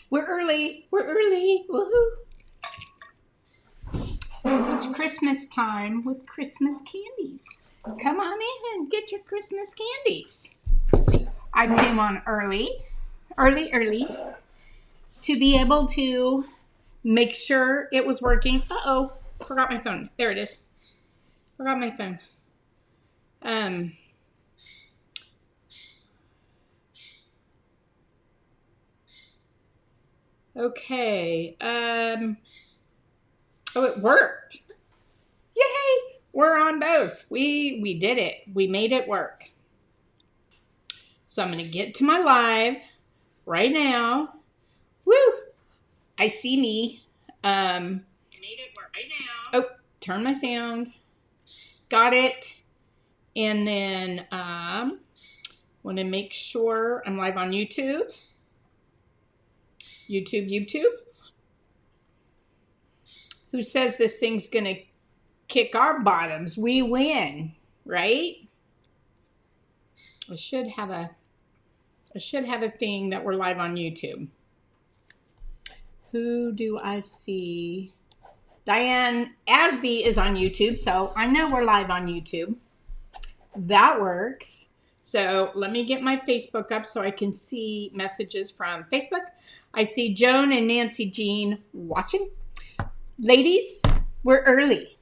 We're early. We're early. Woohoo. It's Christmas time with Christmas candies. Come on in. Get your Christmas candies. I came on early to be able to make sure it was working. Uh-oh. Forgot my phone. There it is. Forgot my phone. Okay. Oh, it worked. Yay! We're on both. We did it. We made it work. So I'm going to get to my live right now. Woo! I see me. Made it work right now. Oh, turn my sound. Got it. And then want to make sure I'm live on YouTube. YouTube. Who says this thing's going to kick our bottoms? We win, right? I should have a thing that we're live on YouTube. Who do I see? Diane Asby is on YouTube, so I know we're live on YouTube. That works. So let me get my Facebook up so I can see messages from Facebook. I see Joan and Nancy Jean watching. Ladies, we're early.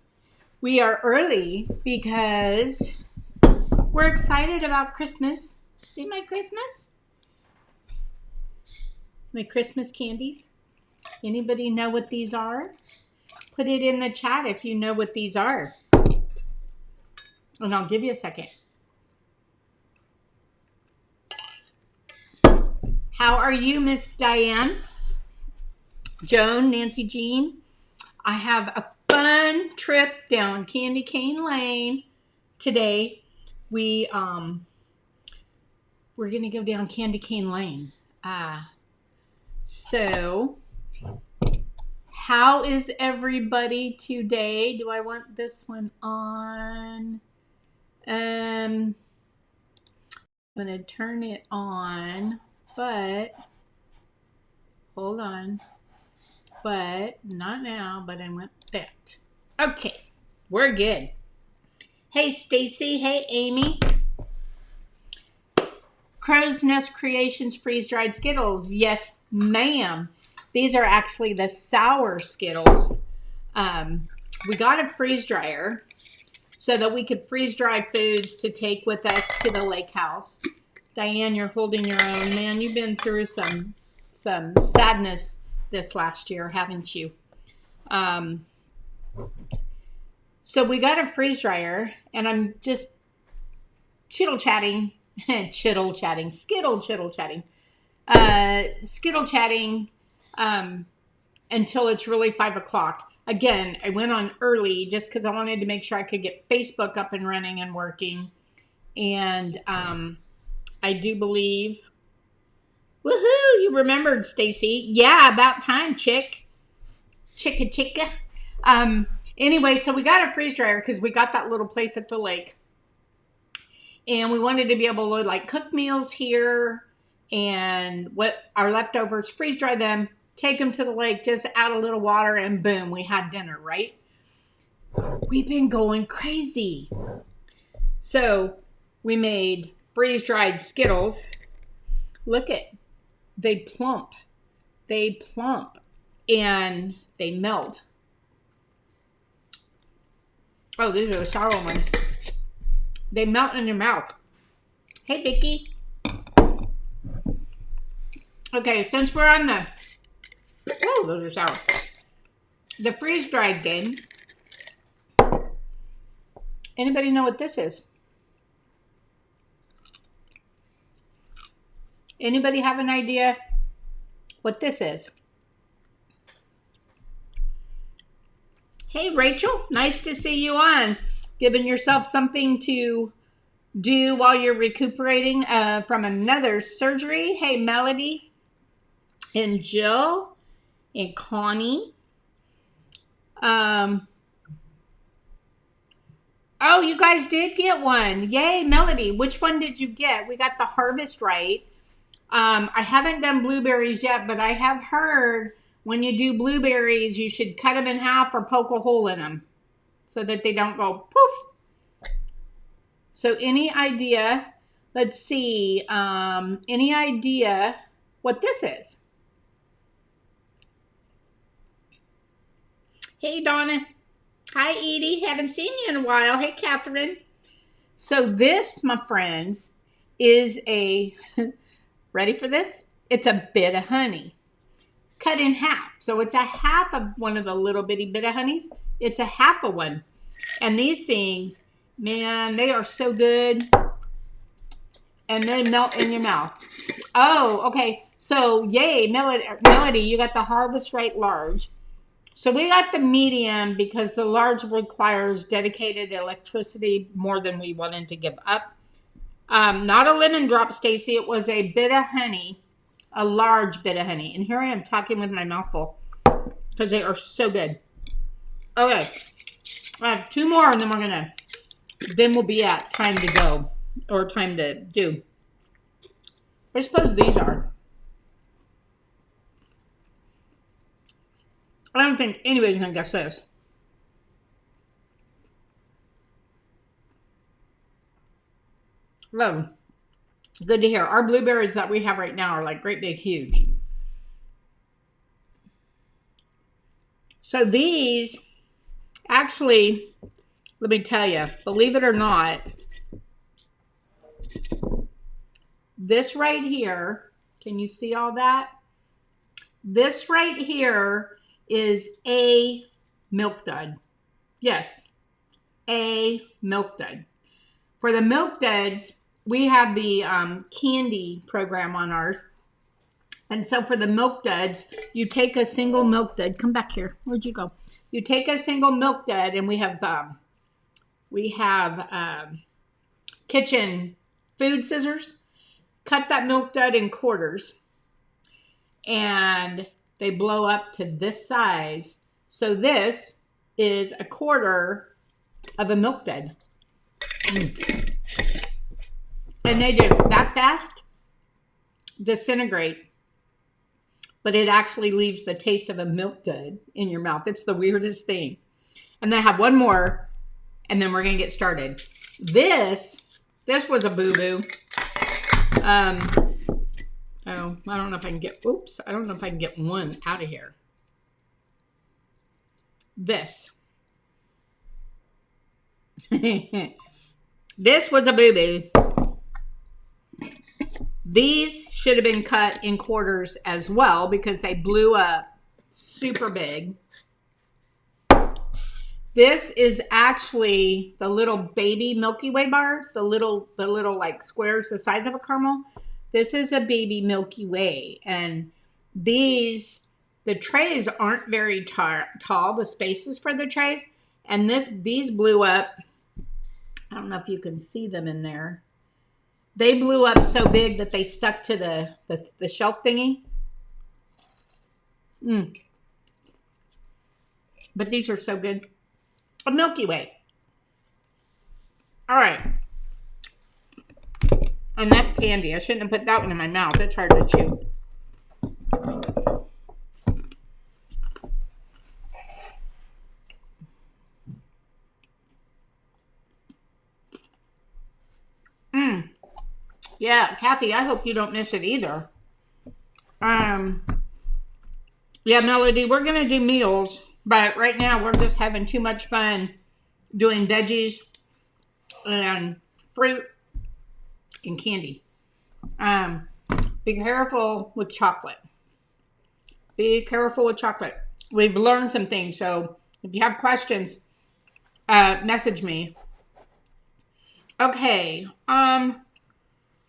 We are early because we're excited about Christmas. See my Christmas? My Christmas candies? Anybody know what these are? Put it in the chat if you know what these are. And I'll give you a second. How are you, Miss Diane? Joan, Nancy Jean? I have a fun trip down Candy Cane Lane today. We're gonna go down Candy Cane Lane. So how is everybody today? Do I want this one on? I'm gonna turn it on, but hold on. But not now, but I want that. Okay, we're good. Hey, Stacy. Hey, Amy. Crow's Nest Creations freeze-dried Skittles. Yes, ma'am. These are actually the sour Skittles. We got a freeze dryer so that we could freeze dry foods to take with us to the lake house. Diane, you're holding your own. Man, you've been through some sadness this last year, haven't you? So we got a freeze dryer, and I'm just skittle chatting until it's really 5 o'clock. Again, I went on early just because I wanted to make sure I could get Facebook up and running and working. And I do believe, woohoo, you remembered, Stacy. Yeah, about time, chicka. Anyway, so we got a freeze dryer because we got that little place at the lake. And we wanted to be able to like cook meals here and what our leftovers, freeze dry them, take them to the lake, just add a little water, and boom, we had dinner, right? We've been going crazy. So we made freeze-dried Skittles. Look at, they plump, and they melt. Oh, these are the sour ones. They melt in your mouth. Hey, Vicky. Okay, since we're on the... Oh, those are sour. The freeze-dried game. Anybody know what this is? Anybody have an idea what this is? Hey, Rachel. Nice to see you on. Giving yourself something to do while you're recuperating from another surgery. Hey, Melody and Jill and Connie. Oh, you guys did get one. Yay, Melody. Which one did you get? We got the harvest right. I haven't done blueberries yet, but I have heard when you do blueberries, you should cut them in half or poke a hole in them so that they don't go poof. So any idea? Let's see. Any idea what this is? Hey, Donna. Hi, Edie. Haven't seen you in a while. Hey, Catherine. So this, my friends, is a, ready for this? It's a bit of honey cut in half. So it's a half of one of the little bitty bit of honeys. It's a half of one. And these things, man, they are so good. And they melt in your mouth. Oh, okay. So, yay, Melody, you got the Harvest Right Large. So we got the medium because the large requires dedicated electricity more than we wanted to give up. Not a lemon drop, Stacy. It was a bit of honey, a large bit of honey. And here I am talking with my mouth full because they are so good. Okay, I have 2 more, and then then we'll be at time to go or time to do. I suppose these are. I don't think anybody's going to guess this. Oh, good to hear. Our blueberries that we have right now are like great big huge. So these, actually, let me tell you, believe it or not, this right here, can you see all that? This right here is a milk dud. Yes, a milk dud. For the milk duds, we have the candy program on ours. And so for the milk duds, you take a single milk dud. Come back here. Where'd you go? You take a single milk dud, and we have kitchen food scissors. Cut that milk dud in quarters. And they blow up to this size. So this is a quarter of a milk dud. And they just, that fast, disintegrate. But it actually leaves the taste of a milk dud in your mouth. It's the weirdest thing. And I have one more, and then we're going to get started. This was a boo-boo. Oh, I don't know if I can get, oops, I don't know if I can get one out of here. This. This was a boo-boo. These should have been cut in quarters as well because they blew up super big. This is actually the little baby Milky Way bars, the little like squares the size of a caramel. This is a baby Milky Way, and the trays aren't very tall, the spaces for the trays, and these blew up. I don't know if you can see them in there. They blew up so big that they stuck to the shelf thingy. But these are so good. A Milky Way. All right. Enough candy. I shouldn't have put that one in my mouth. It's hard to chew. Yeah, Kathy, I hope you don't miss it either. Yeah, Melody, we're going to do meals, but right now we're just having too much fun doing veggies and fruit and candy. Be careful with chocolate. Be careful with chocolate. We've learned some things, so if you have questions, message me. Okay.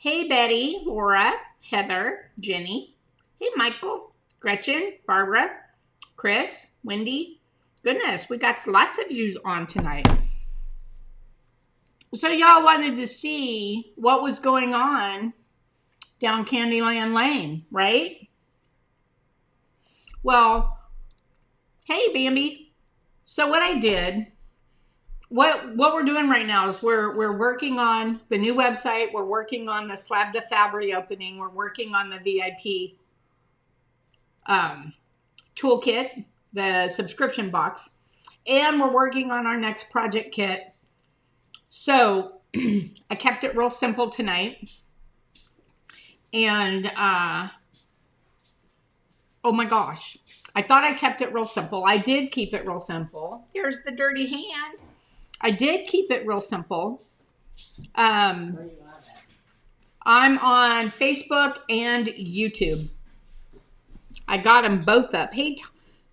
Hey, Betty, Laura, Heather, Jenny. Hey, Michael, Gretchen, Barbara, Chris, Wendy. Goodness, we got lots of yous on tonight. So y'all wanted to see what was going on down Candyland Lane, right? Well, hey, Bambi. So what I did what we're doing right now is we're working on the new website. We're working on the Slab de Fabric opening. We're working on the VIP toolkit, the subscription box, and we're working on our next project kit. So I kept it real simple tonight. And oh my gosh, I thought I kept it real simple. I did keep it real simple. Here's the dirty hand. I did keep it real simple. I'm on Facebook and YouTube. I got them both up. Hey,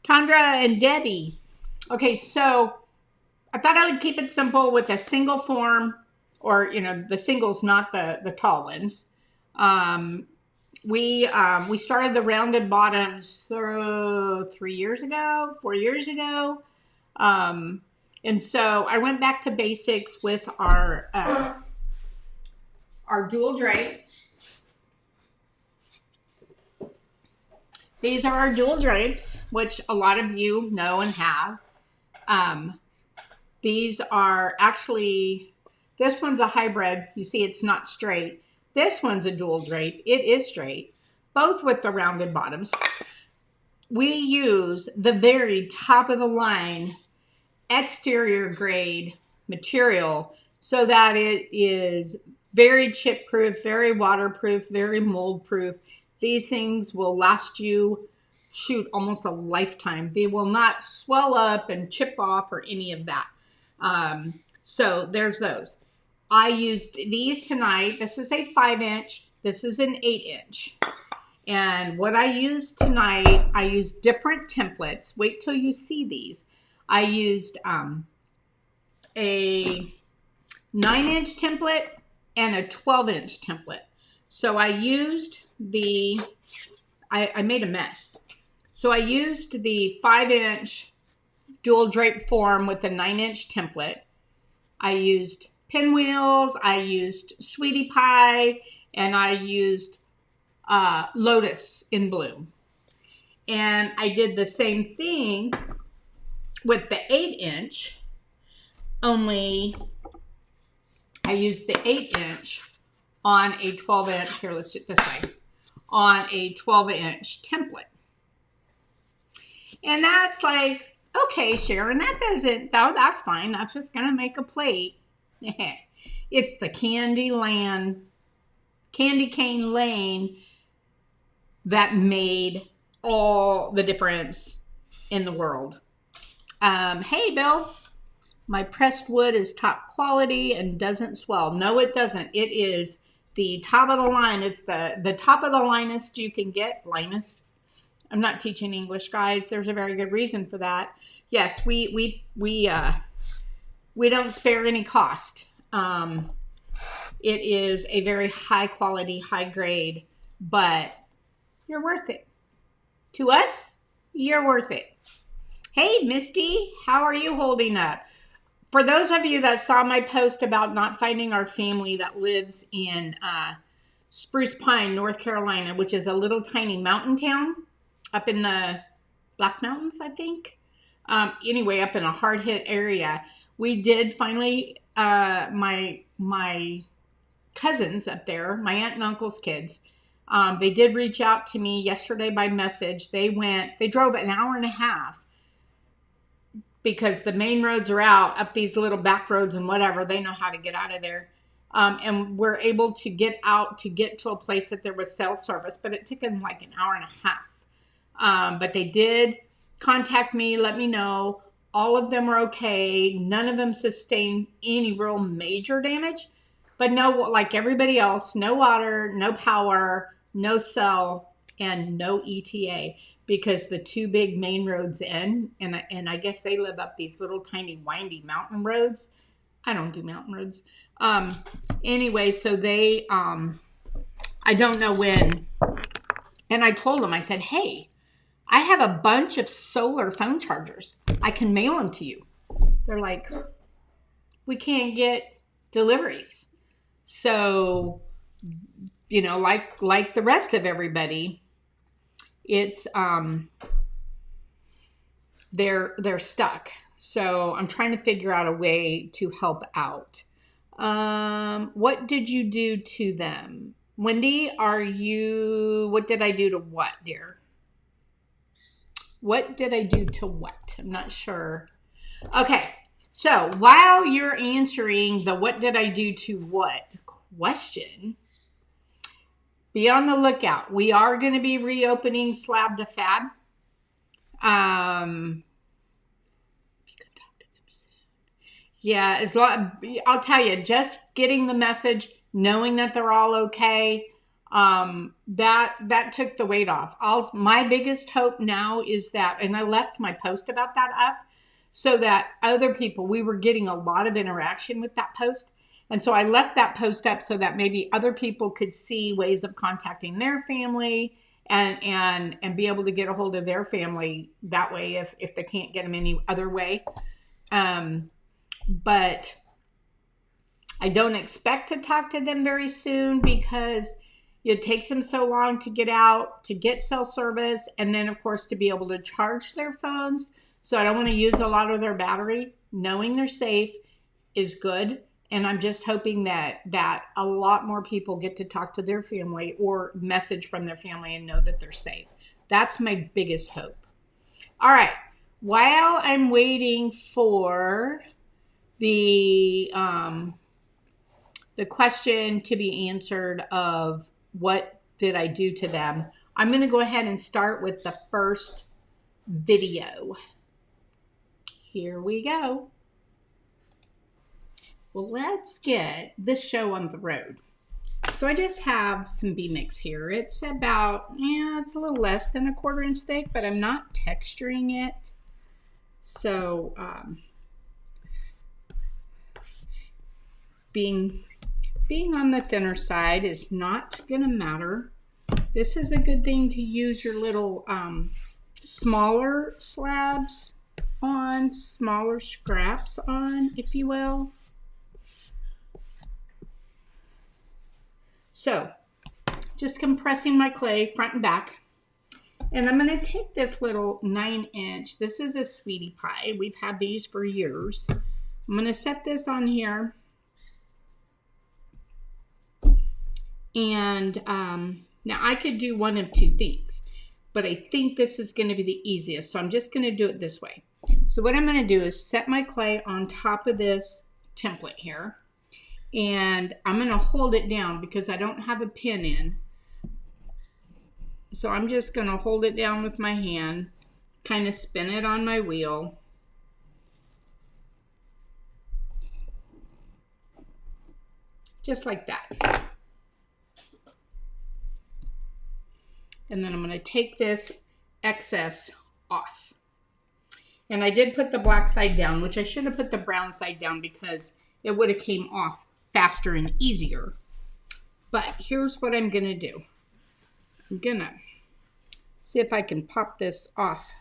Tandra and Debbie. Okay, so I thought I would keep it simple with a single form, or, you know, the singles, not the tall ones. We started the rounded bottoms 4 years ago. And so I went back to basics with our dual drapes. These are our dual drapes, which a lot of you know and have. These are actually, this one's a hybrid. You see, it's not straight. This one's a dual drape. It is straight, both with the rounded bottoms. We use the very top of the line exterior grade material so that it is very chip proof, very waterproof, very mold proof. These things will last you, shoot, almost a lifetime. They will not swell up and chip off or any of that. So there's those. I used these tonight. This is a 5-inch. This is an 8-inch. And what I used tonight, I used different templates. Wait till you see these. I used a 9-inch template and a 12-inch template. So I used I made a mess. So I used the 5-inch dual drape form with a 9-inch template. I used pinwheels, I used Sweetie Pie, and I used Lotus in Bloom. And I did the same thing with the 8-inch, only I used the 8-inch on a 12-inch, here, let's do it this way, on a 12-inch template. And that's like, okay, Sharon, that's fine. That's just going to make a plate. It's the candy cane lane that made all the difference in the world. Hey, Bill, my pressed wood is top quality and doesn't swell. No, it doesn't. It is the top of the line. It's the top of the linest you can get. Linest. I'm not teaching English, guys. There's a very good reason for that. Yes, we don't spare any cost. It is a very high quality, high grade, but you're worth it. To us, you're worth it. Hey, Misty, how are you holding up? For those of you that saw my post about not finding our family that lives in Spruce Pine, North Carolina, which is a little tiny mountain town up in the Black Mountains, I think. Anyway, up in a hard-hit area. We did finally, my cousins up there, my aunt and uncle's kids, they did reach out to me yesterday by message. They drove an hour and a half because the main roads are out, up these little back roads and whatever. They know how to get out of there. And we're able to get out to get to a place that there was cell service, but it took them like an hour and a half. But they did contact me, let me know. All of them are okay. None of them sustained any real major damage. But no, like everybody else, no water, no power, no cell, and no ETA. Because the two big main roads end, and I guess they live up these little tiny windy mountain roads. I don't do mountain roads. Anyway, so they, I don't know when. And I told them, I said, hey, I have a bunch of solar phone chargers. I can mail them to you. They're like, we can't get deliveries. So, you know, like the rest of everybody, it's, they're stuck. So I'm trying to figure out a way to help out. What did you do to them? Wendy, what did I do to what, dear? What did I do to what? I'm not sure. Okay, so while you're answering the what did I do to what question, be on the lookout. We are going to be reopening Slab to Fab. Yeah, I'll tell you, just getting the message, knowing that they're all okay, that took the weight off. My biggest hope now is that, and I left my post about that up so that other people, we were getting a lot of interaction with that post. And so I left that post up so that maybe other people could see ways of contacting their family and be able to get a hold of their family that way if they can't get them any other way. But I don't expect to talk to them very soon because it takes them so long to get out, to get cell service, and then of course to be able to charge their phones. So I don't want to use a lot of their battery. Knowing they're safe is good. And I'm just hoping that a lot more people get to talk to their family or message from their family and know that they're safe. That's my biggest hope. All right. While I'm waiting for the question to be answered of what did I do to them, I'm going to go ahead and start with the first video. Here we go. Well, let's get this show on the road. So I just have some B-Mix here. It's about, it's a little less than 1/4 inch thick, but I'm not texturing it. So being on the thinner side is not going to matter. This is a good thing to use your little smaller slabs on, smaller scraps on, if you will. So, just compressing my clay front and back. And I'm going to take this little 9-inch. This is a Sweetie Pie. We've had these for years. I'm going to set this on here. And now I could do one of two things, but I think this is going to be the easiest. So I'm just going to do it this way. So what I'm going to do is set my clay on top of this template here. And I'm going to hold it down because I don't have a pin in. So I'm just going to hold it down with my hand, kind of spin it on my wheel. Just like that. And then I'm going to take this excess off. And I did put the black side down, which I should have put the brown side down because it would have came off faster and easier. But here's what I'm going to do. I'm going to see if I can pop this off.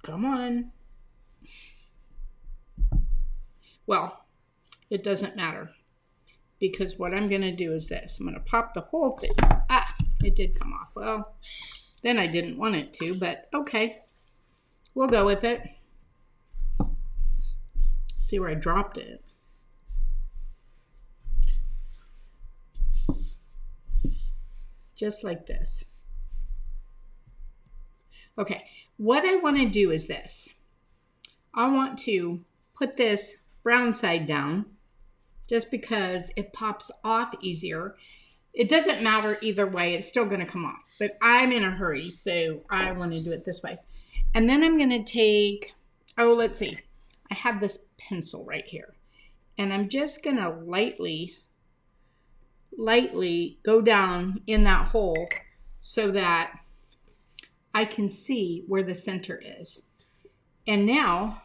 Come on. Well, it doesn't matter because what I'm going to do is this. I'm going to pop the whole thing. Ah, it did come off. Well, then I didn't want it to, but okay. We'll go with it. See where I dropped it. Just like this. Okay, what I want to do is this. I want to put this brown side down just because it pops off easier. It doesn't matter either way, it's still going to come off, but I'm in a hurry, so I want to do it this way. And then I'm going to take, let's see, I have this pencil right here, and I'm just going to lightly go down in that hole so that I can see where the center is. And now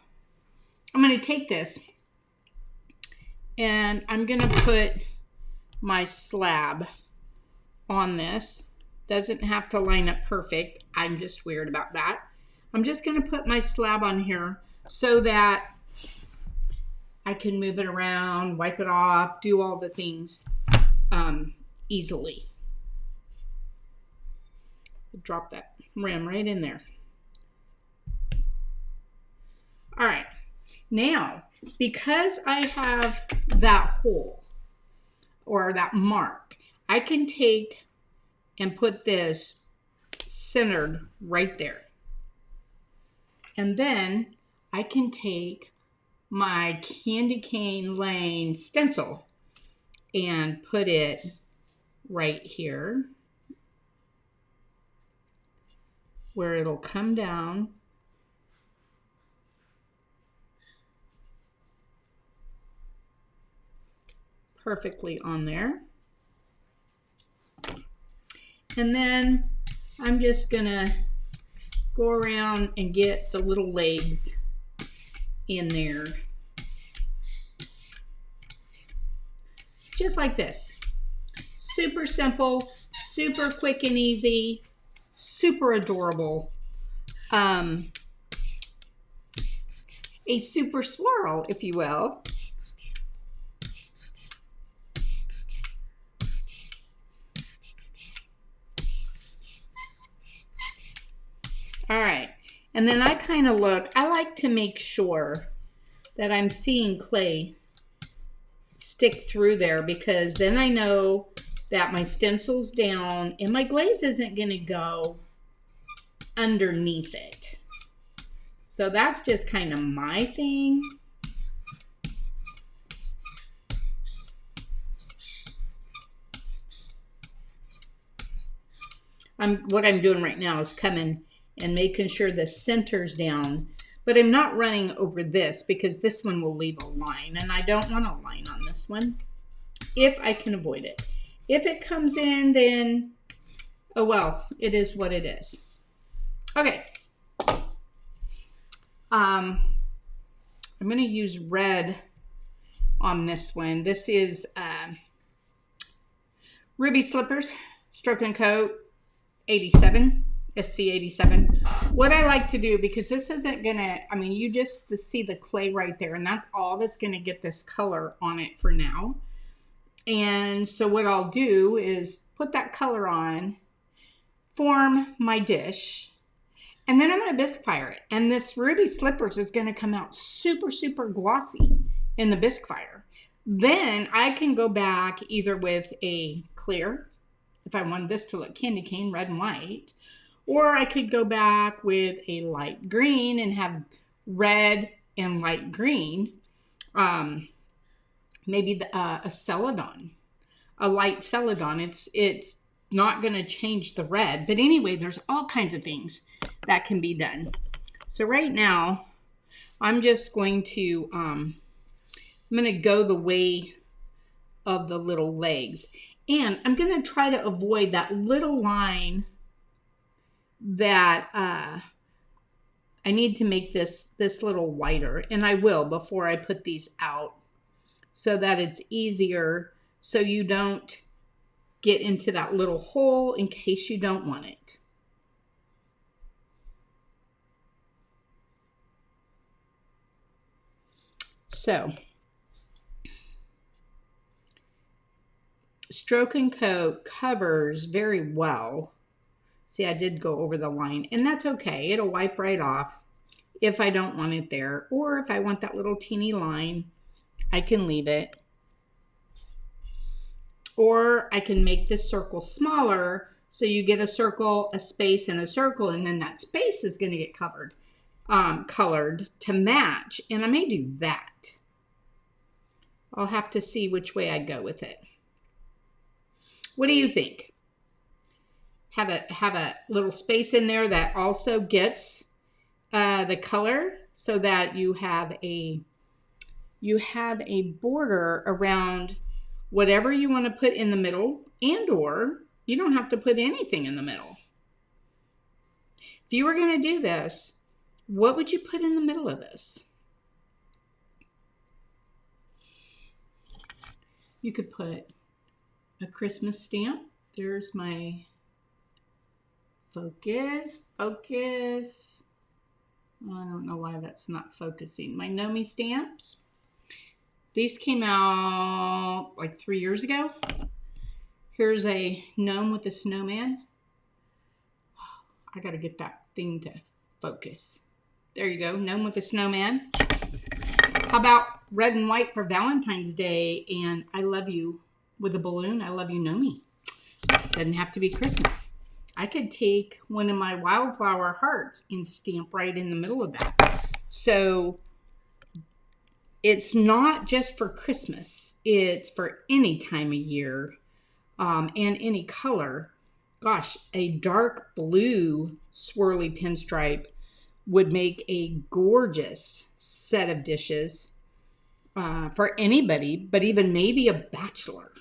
I'm going to take this and I'm going to put my slab on this. Doesn't have to line up perfect. I'm just weird about that. I'm just going to put my slab on here so that I can move it around, wipe it off, do all the things easily. Drop that rim right in there. All right. Now, because I have that hole or that mark, I can take and put this centered right there. And then I can take my Candy Cane Lane stencil and put it right here where it'll come down perfectly on there. And then I'm just gonna go around and get the little legs in there. Just like this. Super simple, super quick and easy, super adorable. A super swirl, if you will. All right, and then I kind of look, I like to make sure that I'm seeing clay stick through there, because then I know that my stencil's down and my glaze isn't gonna go underneath it. So that's just kind of my thing. What I'm doing right now is coming and making sure the center's down, but I'm not running over this because this one will leave a line, and I don't want a line on this one if I can avoid it. If it comes in, then oh well, it is what it is. Okay. I'm going to use red on this one. This is Ruby Slippers Stroke and Coat 87, SC87. What I like to do, because this isn't going to, I mean, you just see the clay right there, and that's all that's going to get this color on it for now. And so what I'll do is put that color on, form my dish, and then I'm going to bisque fire it. And this Ruby Slippers is going to come out super, super glossy in the bisque fire. Then I can go back either with a clear, if I wanted this to look candy cane, red and white, or I could go back with a light green and have red and light green. Maybe a Celadon, a light Celadon. It's not going to change the red. But anyway, there's all kinds of things that can be done. So right now, I'm just going to, I'm going to go the way of the little legs. And I'm going to try to avoid that little line that I need to make this little whiter. And I will before I put these out, so that it's easier, so you don't get into that little hole in case you don't want it. So, Stroke and Coat covers very well. See, I did go over the line, and that's okay. It'll wipe right off if I don't want it there, or if I want that little teeny line, I can leave it. Or I can make this circle smaller, so you get a circle, a space, and a circle, and then that space is going to get covered, colored to match, and I may do that. I'll have to see which way I go with it. What do you think? Have a little space in there that also gets the color, so that you have a border around whatever you want to put in the middle, and or you don't have to put anything in the middle. If you were going to do this, what would you put in the middle of this? You could put a Christmas stamp. There's my focus. I don't know why that's not focusing. My Nomi stamps. These came out like 3 years ago. Here's a gnome with a snowman. I gotta get that thing to focus. There you go, gnome with a snowman. How about red and white for Valentine's Day and I love you with a balloon? I love you, Nomi. Doesn't have to be Christmas. I could take one of my wildflower hearts and stamp right in the middle of that. So it's not just for Christmas. It's for any time of year and any color. Gosh, a dark blue swirly pinstripe would make a gorgeous set of dishes for anybody, but even maybe a bachelor.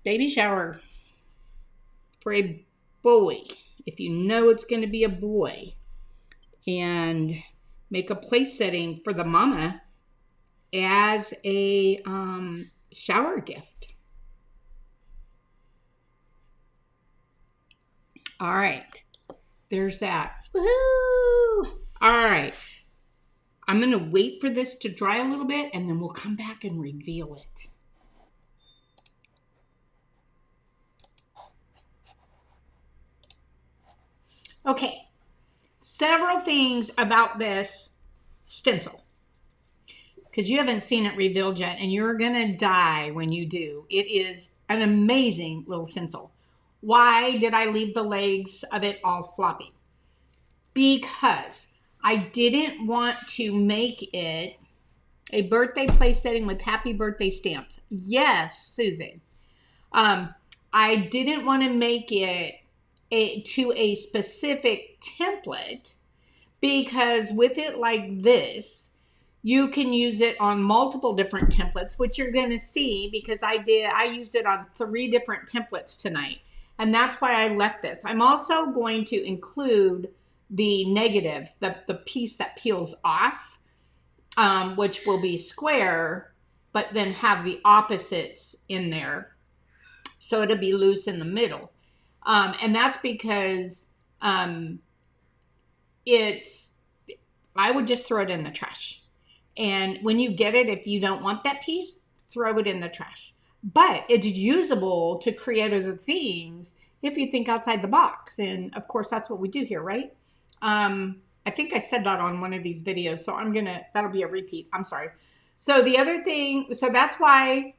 Baby shower for a boy, if you know it's going to be a boy, and make a place setting for the mama as a shower gift. All right, there's that. Woohoo! All right, I'm going to wait for this to dry a little bit, and then we'll come back and reveal it. Okay, several things about this stencil, because you haven't seen it revealed yet, and you're going to die when you do. It is an amazing little stencil. Why did I leave the legs of it all floppy? Because I didn't want to make it a birthday place setting with happy birthday stamps. Yes, Susan. I didn't want to make it to a specific template, because with it like this, you can use it on multiple different templates, which you're going to see, because I used it on 3 different templates tonight. And that's why I left this. I'm also going to include the negative, the piece that peels off, which will be square, but then have the opposites in there. So it'll be loose in the middle. And that's because I would just throw it in the trash. And when you get it, if you don't want that piece, throw it in the trash. But it's usable to create other things if you think outside the box. And of course, that's what we do here, right? I think I said that on one of these videos, so that'll be a repeat. I'm sorry. So the other thing, so that's why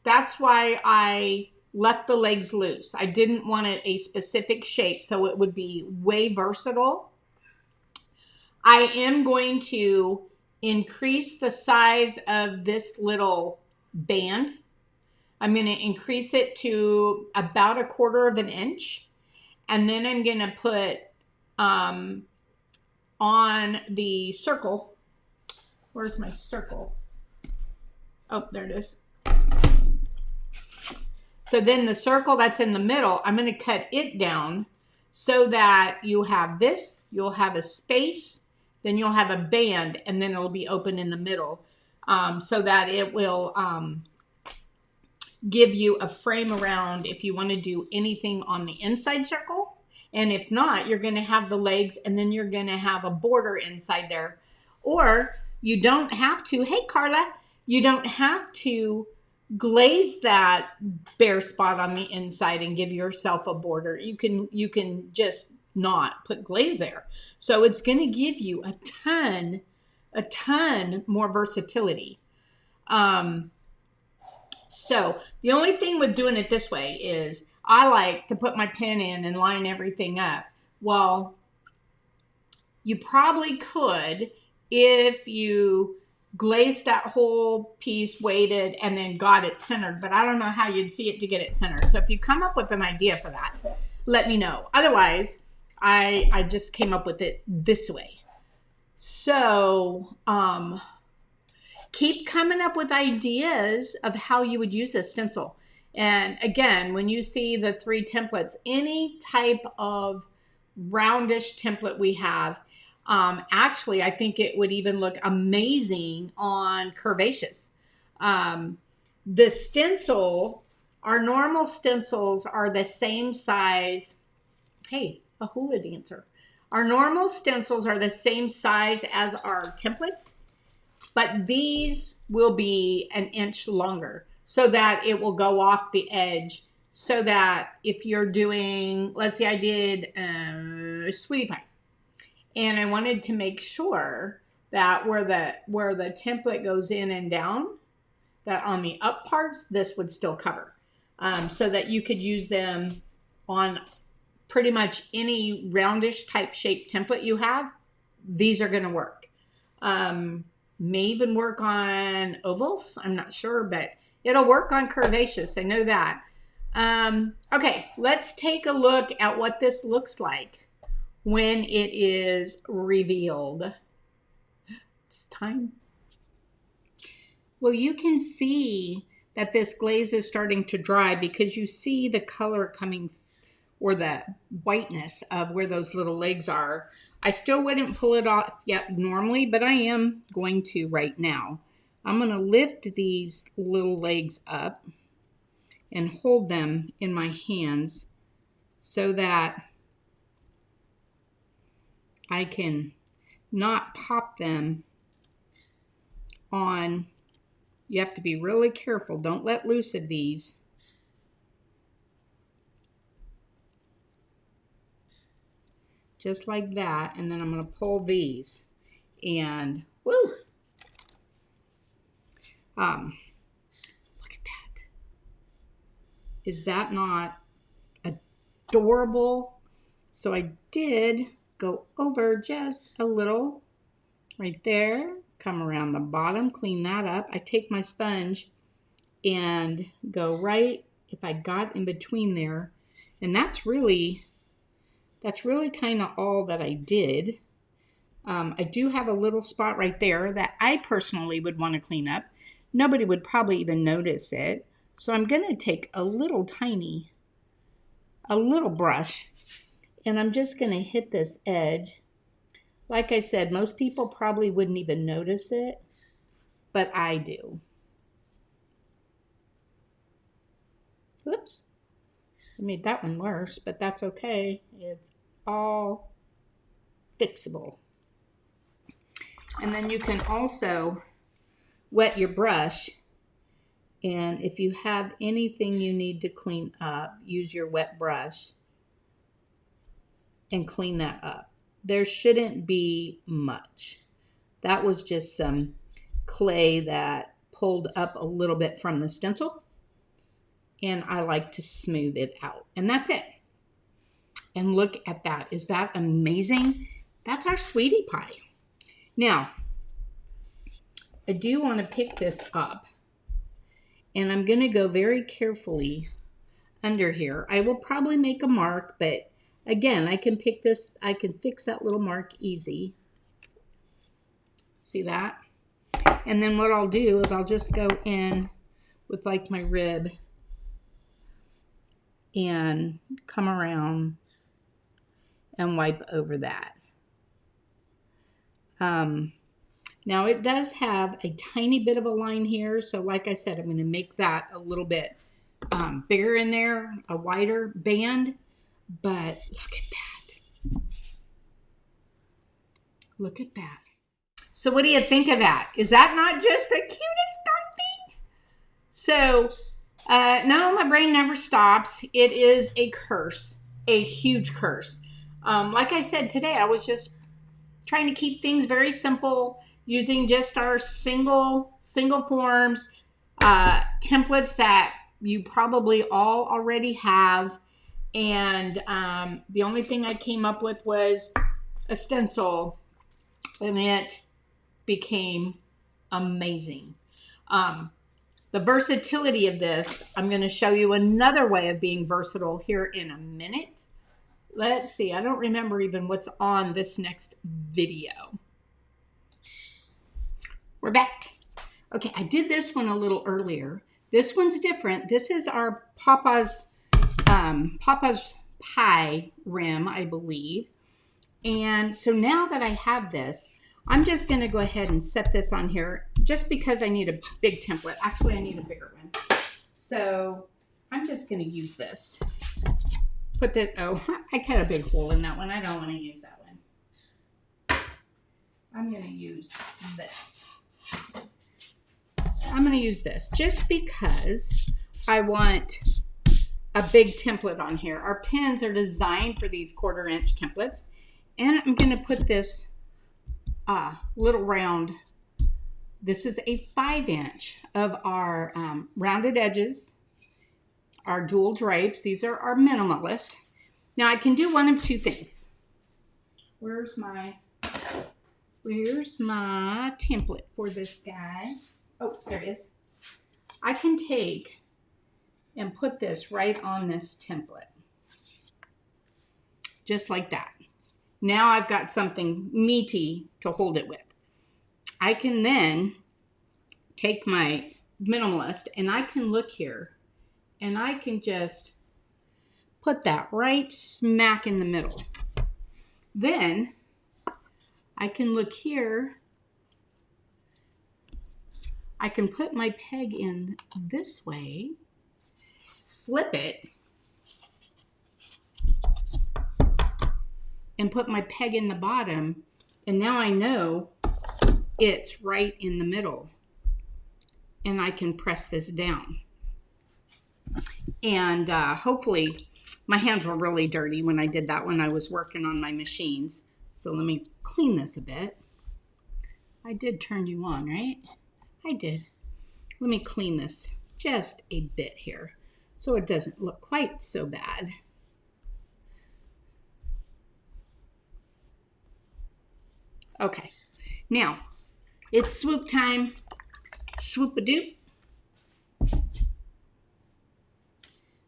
I left the legs loose. I didn't want it a specific shape, so it would be way versatile. I am going to increase the size of this little band. I'm going to increase it to about 1/4 inch. And then I'm going to put on the circle. Where's my circle? Oh, there it is. So then the circle that's in the middle, I'm going to cut it down so that you have this, you'll have a space, then you'll have a band, and then it'll be open in the middle, so that it will give you a frame around if you want to do anything on the inside circle. And if not, you're going to have the legs, and then you're going to have a border inside there. Or you don't have to, hey Carla, you don't have to glaze that bare spot on the inside and give yourself a border. You can just not put glaze there. So it's going to give you a ton more versatility. So the only thing with doing it this way is I like to put my pen in and line everything up. Well, you probably could if you glazed that whole piece, weighted, and then got it centered. But I don't know how you'd see it to get it centered. So if you come up with an idea for that, let me know. Otherwise, I just came up with it this way. So keep coming up with ideas of how you would use this stencil. And again, when you see the 3 templates, any type of roundish template we have, actually, I think it would even look amazing on curvaceous. The stencil, our normal stencils are the same size. Hey, a hula dancer. Our normal stencils are the same size as our templates, but these will be 1 inch longer so that it will go off the edge so that if you're doing, let's say I did sweetie pie, and I wanted to make sure that where the template goes in and down, that on the up parts, this would still cover, so that you could use them on pretty much any roundish type shape template you have. These are going to work. May even work on ovals. I'm not sure, but it'll work on curvaceous. I know that. Okay, let's take a look at what this looks like when it is revealed. It's time. Well, you can see that this glaze is starting to dry because you see the color coming, or the whiteness of where those little legs are. I still wouldn't pull it off yet normally, but I am going to right now. I'm going to lift these little legs up and hold them in my hands so that I can not pop them on. You have to be really careful. Don't let loose of these. Just like that. And then I'm going to pull these. And, woo! Look at that. Is that not adorable? So I did go over just a little right there. Come around the bottom, clean that up. I take my sponge and go right, if I got in between there. And that's really kind of all that I did. I do have a little spot right there that I personally would want to clean up. Nobody would probably even notice it. So I'm going to take a little brush, and I'm just going to hit this edge. Like I said, most people probably wouldn't even notice it, but I do. Whoops. I made that one worse, but that's okay. It's all fixable. And then you can also wet your brush, and if you have anything you need to clean up, use your wet brush and clean that up. There shouldn't be much. That was just some clay that pulled up a little bit from the stencil, and I like to smooth it out. And that's it. And look at that. Is that amazing? That's our sweetie pie. Now, I do want to pick this up, and I'm going to go very carefully under here. I will probably make a mark, but again, I can pick this, I can fix that little mark easy. See that? And then what I'll do is I'll just go in with like my rib and come around and wipe over that. Now it does have a tiny bit of a line here, so like I said, I'm going to make that a little bit bigger in there, a wider band. But look at that. Look at that. So what do you think of that? Is that not just the cutest darn thing? So, no, my brain never stops. It is a curse, a huge curse. Like I said today, I was just trying to keep things very simple, using just our single forms, templates that you probably all already have. And the only thing I came up with was a stencil, and it became amazing. The versatility of this, I'm going to show you another way of being versatile here in a minute. Let's see, I don't remember even what's on this next video. We're back. Okay, I did this one a little earlier. This one's different. This is our Papa's pie rim, I believe. And so now that I have this, I'm just going to go ahead and set this on here just because I need a big template. Actually, I need a bigger one. So I'm just going to use this. Put that, oh, I cut a big hole in that one. I don't want to use that one. I'm going to use this. I'm going to use this just because I want a big template on here. Our pins are designed for these 1/4 inch templates. And I'm going to put this little round. This is a 5 inch of our rounded edges, our dual drapes. These are our minimalist. Now I can do one of two things. Where's my template for this guy? Oh, there it is. I can take and put this right on this template. Just like that. Now I've got something meaty to hold it with. I can then take my minimalist and I can look here and I can just put that right smack in the middle. Then I can look here. I can put my peg in this way, flip it, and put my peg in the bottom, and now I know it's right in the middle, and I can press this down. And hopefully, my hands were really dirty when I did that when I was working on my machines. So let me clean this a bit. I did turn you on, right? I did. Let me clean this just a bit here so it doesn't look quite so bad. Okay, now it's swoop time. Swoop-a-doop. I'm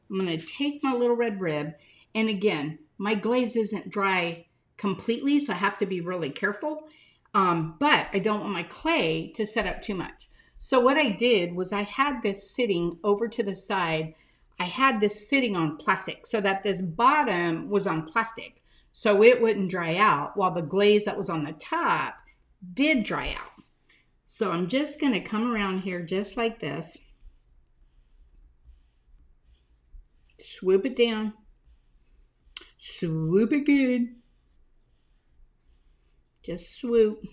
going to take my little red rib, and again, my glaze isn't dry completely, so I have to be really careful, but I don't want my clay to set up too much. So what I did was I had this sitting over to the side. I had this sitting on plastic so that this bottom was on plastic so it wouldn't dry out while the glaze that was on the top did dry out. So I'm just going to come around here just like this. Swoop it down. Swoop it good. Just swoop.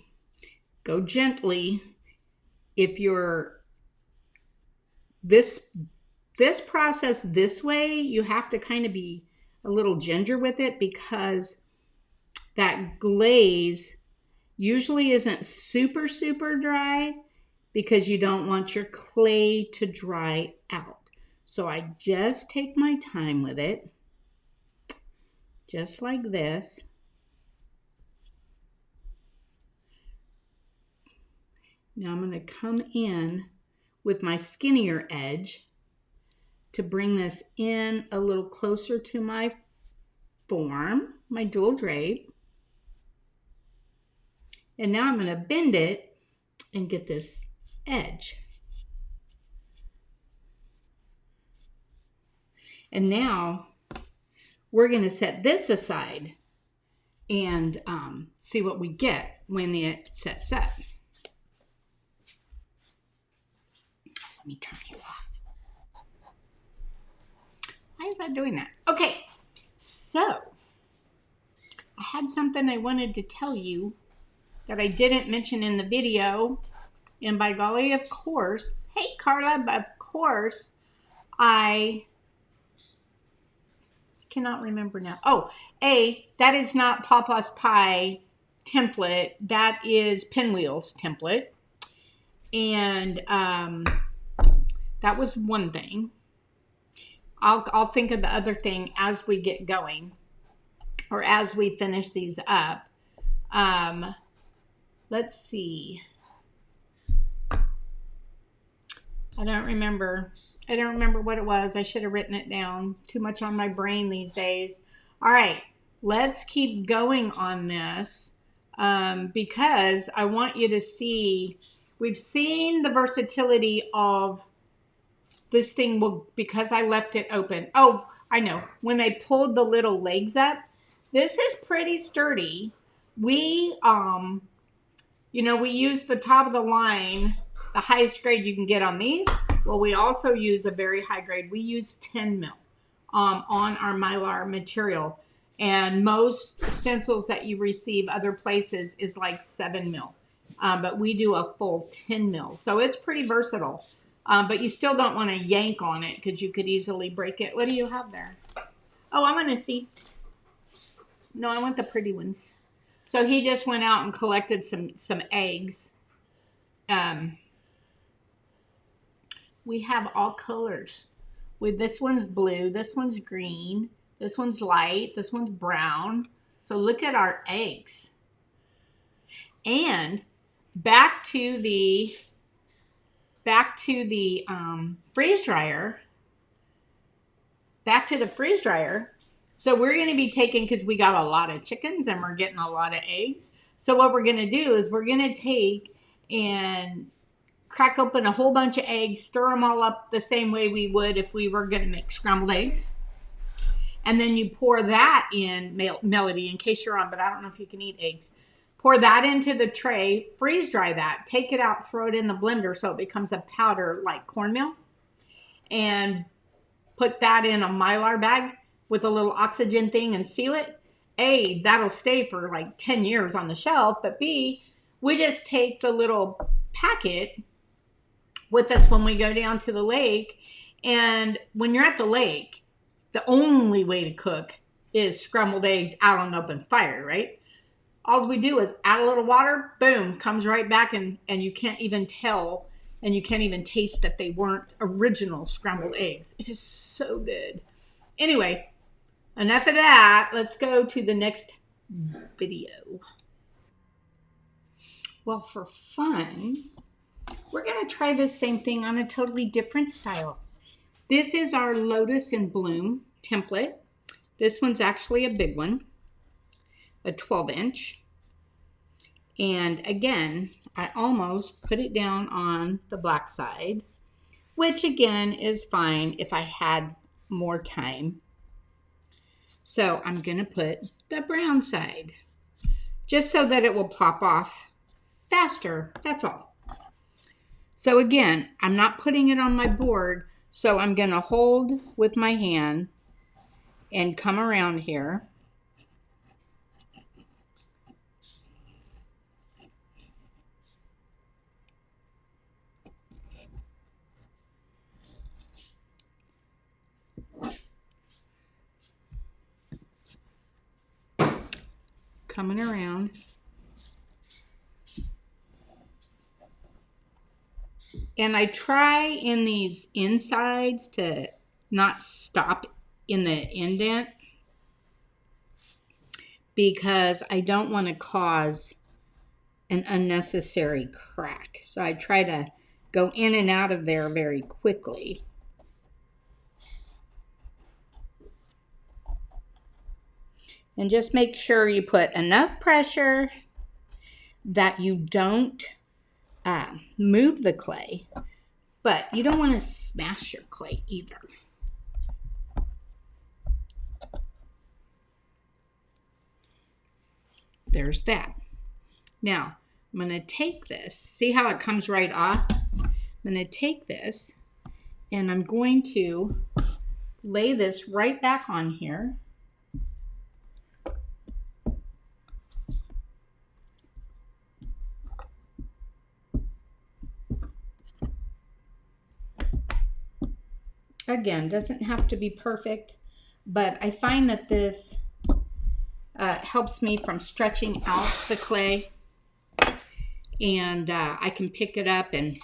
Go gently. If you're this process this way, you have to kind of be a little ginger with it because that glaze usually isn't super, super dry because you don't want your clay to dry out. So I just take my time with it, just like this. Now I'm going to come in with my skinnier edge to bring this in a little closer to my form, my dual drape. And now I'm going to bend it and get this edge. And now we're going to set this aside and see what we get when it sets up. Let me turn you off. Why is that doing that? Okay, so I had something I wanted to tell you that I didn't mention in the video. And by golly, of course, hey Carla, of course, I cannot remember now. Oh, that is not Papa's Pie template. That is Pinwheels template. And that was one thing. I'll think of the other thing as we get going or as we finish these up. Let's see. I don't remember what it was. I should have written it down. Too much on my brain these days. All right, let's keep going on this because I want you to see, we've seen the versatility of this thing because I left it open. Oh, I know. When I pulled the little legs up, this is pretty sturdy. We, we use the top of the line, the highest grade you can get on these. Well, we also use a very high grade. We use 10 mil on our Mylar material. And most stencils that you receive other places is like 7 mil. But we do a full 10 mil. So it's pretty versatile. But you still don't want to yank on it because you could easily break it. What do you have there? Oh, I want to see. No, I want the pretty ones. So he just went out and collected some eggs. We have all colors. This one's blue, this one's green, this one's light, this one's brown. So look at our eggs. And back to the freeze dryer. Back to the freeze dryer. So we're going to be taking, because we got a lot of chickens and we're getting a lot of eggs. So what we're going to do is we're going to take and crack open a whole bunch of eggs, stir them all up the same way we would if we were going to make scrambled eggs. And then you pour that in, Melody, in case you're on, but I don't know if you can eat eggs. Pour that into the tray, freeze dry that, take it out, throw it in the blender so it becomes a powder like cornmeal. And put that in a Mylar bag with a little oxygen thing and seal it. A, that'll stay for like 10 years on the shelf. But B, we just take the little packet with us when we go down to the lake. And when you're at the lake, the only way to cook is scrambled eggs out on open fire, right? All we do is add a little water, boom, comes right back, and you can't even tell, and you can't even taste that they weren't original scrambled eggs. It is so good. Anyway, enough of that. Let's go to the next video. Well, for fun, we're going to try this same thing on a totally different style. This is our Lotus in Bloom template. This one's actually a big one, a 12-inch. And again, I almost put it down on the black side, which again is fine if I had more time. So I'm going to put the brown side, just so that it will pop off faster. That's all. So again, I'm not putting it on my board, so I'm going to hold with my hand and come around here. Coming around. And I try in these insides to not stop in the indent because I don't want to cause an unnecessary crack. So I try to go in and out of there very quickly. And just make sure you put enough pressure that you don't move the clay, but you don't want to smash your clay either. There's that. Now, I'm going to take this. See how it comes right off? I'm going to take this and I'm going to lay this right back on here. Again, doesn't have to be perfect, but I find that this helps me from stretching out the clay, and I can pick it up and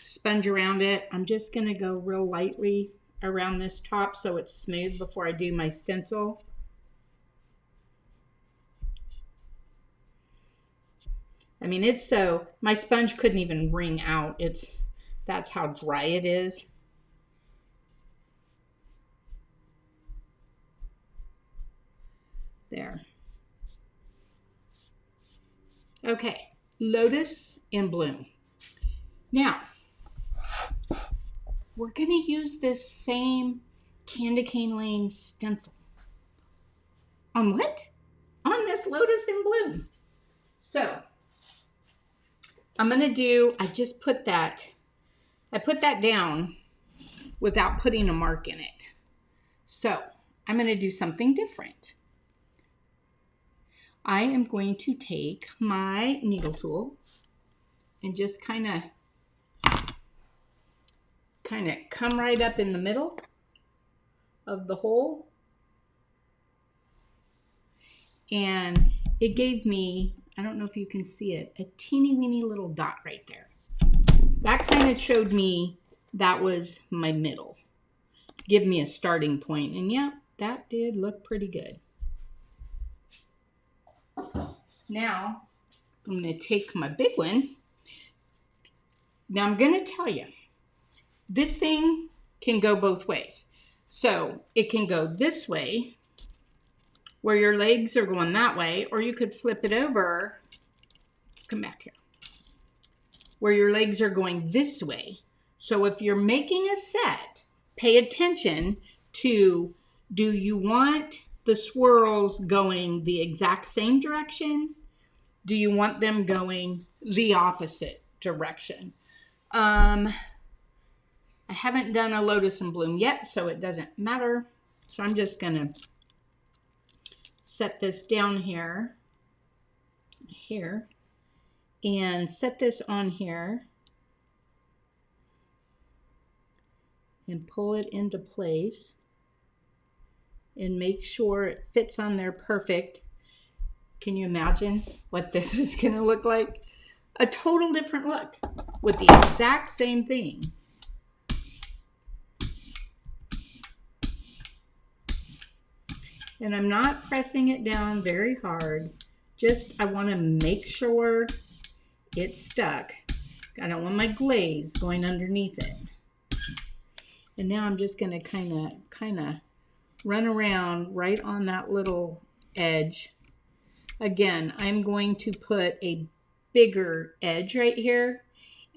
sponge around it. I'm just going to go real lightly around this top so it's smooth before I do my stencil. I mean, it's so, my sponge couldn't even wring out. That's how dry it is. There. Okay, Lotus in Bloom. Now, we're going to use this same Candy Cane Lane stencil. On what? On this Lotus in Bloom. So, I'm going to do, I put that down without putting a mark in it. So, I'm going to do something different. I am going to take my needle tool and just kind of kind of come right up in the middle of the hole. And it gave me, I don't know if you can see it, a teeny weeny little dot right there. That kind of showed me that was my middle. Give me a starting point. And yeah, that did look pretty good. Now, I'm going to take my big one. Now, I'm going to tell you, this thing can go both ways. So, it can go this way, where your legs are going that way, or you could flip it over, come back here, where your legs are going this way. So, if you're making a set, pay attention to, do you want the swirls going the exact same direction? Do you want them going the opposite direction? I haven't done a lotus and bloom yet, so it doesn't matter. So I'm just going to set this down here, and set this on here, and pull it into place, and make sure it fits on there perfect. Can you imagine what this is going to look like? A total different look with the exact same thing. And I'm not pressing it down very hard. Just, I want to make sure it's stuck. I don't want my glaze going underneath it. And now I'm just going to kind of run around right on that little edge. Again, I'm going to put a bigger edge right here,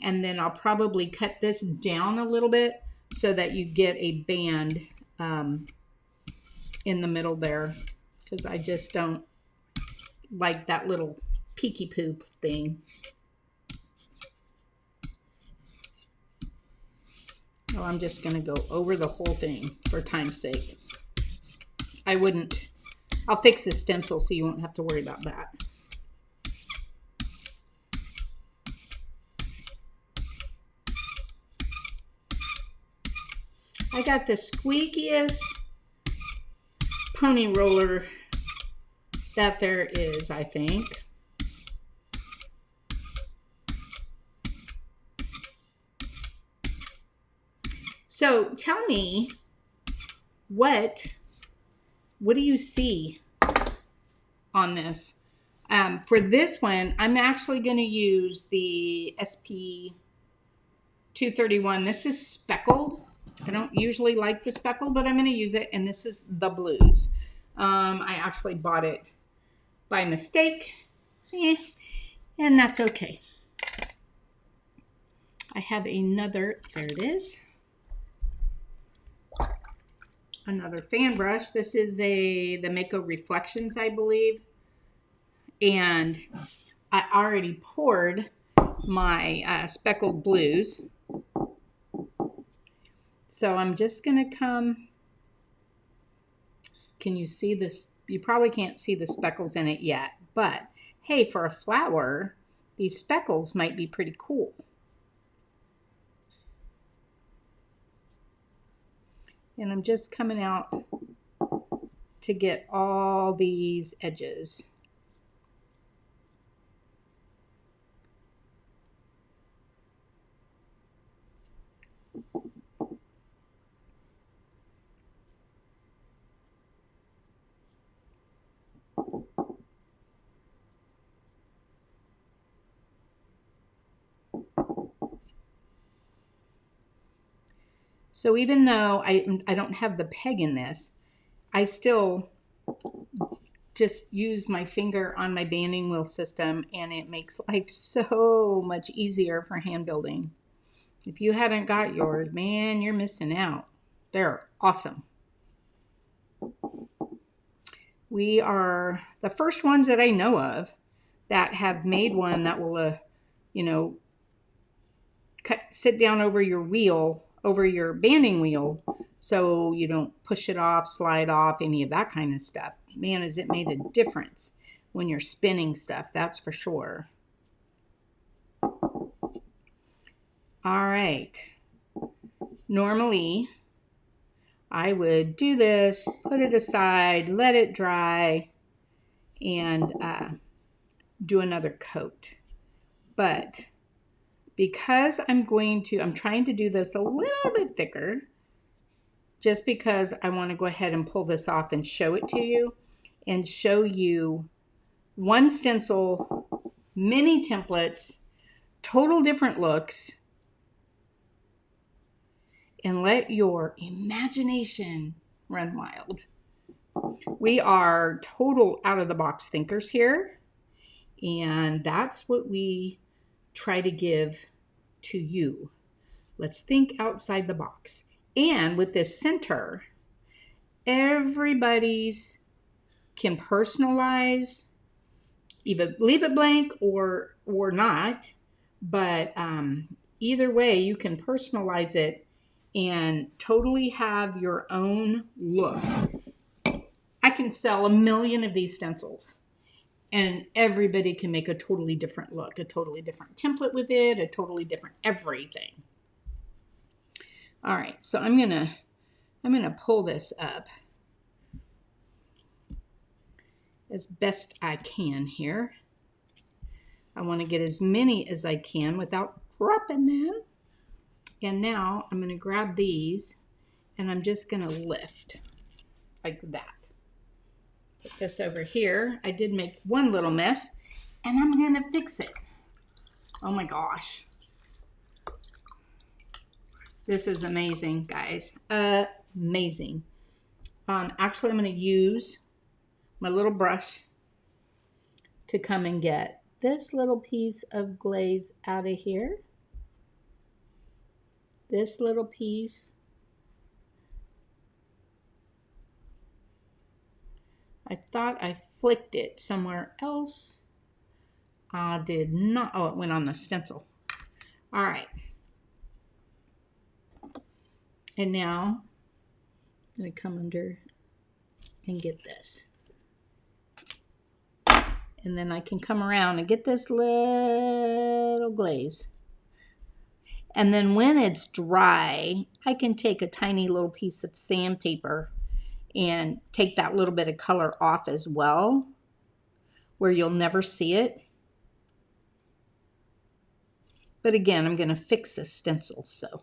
and then I'll probably cut this down a little bit so that you get a band in the middle there, because I just don't like that little peeky poop thing. Oh, I'm just going to go over the whole thing for time's sake. I'll fix the stencil so you won't have to worry about that. I got the squeakiest pony roller that there is, I think. So tell me, what do you see on this? For this one, I'm actually going to use the SP231. This is speckled. I don't usually like the speckle, but I'm going to use it, and this is the blues. I actually bought it by mistake, and that's okay. I have another, there it is, another fan brush. This is the Mako Reflections, I believe, and I already poured my speckled blues. So I'm just going to come, can you see this? You probably can't see the speckles in it yet, but hey, for a flower, these speckles might be pretty cool. And I'm just coming out to get all these edges. So even though I don't have the peg in this, I still just use my finger on my banding wheel system, and it makes life so much easier for hand building. If you haven't got yours, man, you're missing out. They're awesome. We are the first ones that I know of that have made one that will, sit down over your wheel, over your banding wheel, so you don't push it off, slide off, any of that kind of stuff. Man, has it made a difference when you're spinning stuff, that's for sure. All right. Normally, I would do this, put it aside, let it dry, and do another coat. But because I'm trying to do this a little bit thicker, just because I want to go ahead and pull this off and show it to you, and show you one stencil, many templates, total different looks, and let your imagination run wild. We are total out-of-the-box thinkers here, and that's what we try to give to you. Let's think outside the box. And with this center, everybody's can personalize, either leave it blank or not, but either way you can personalize it and totally have your own look. I can sell 1 million of these stencils, and everybody can make a totally different look, a totally different template with it, a totally different everything. All right, so I'm gonna pull this up as best I can here. I want to get as many as I can without dropping them. And now I'm going to grab these and I'm just going to lift like that. Put this over here. I did make one little mess and I'm going to fix it. Oh my gosh. This is amazing, guys. Amazing. Actually, I'm going to use my little brush to come and get this little piece of glaze out of here. This little piece. I thought I flicked it somewhere else. I did not. Oh, it went on the stencil. All right. And now I'm going to come under and get this. And then I can come around and get this little glaze. And then when it's dry, I can take a tiny little piece of sandpaper and take that little bit of color off as well, where you'll never see it. But again, I'm going to fix this stencil, so.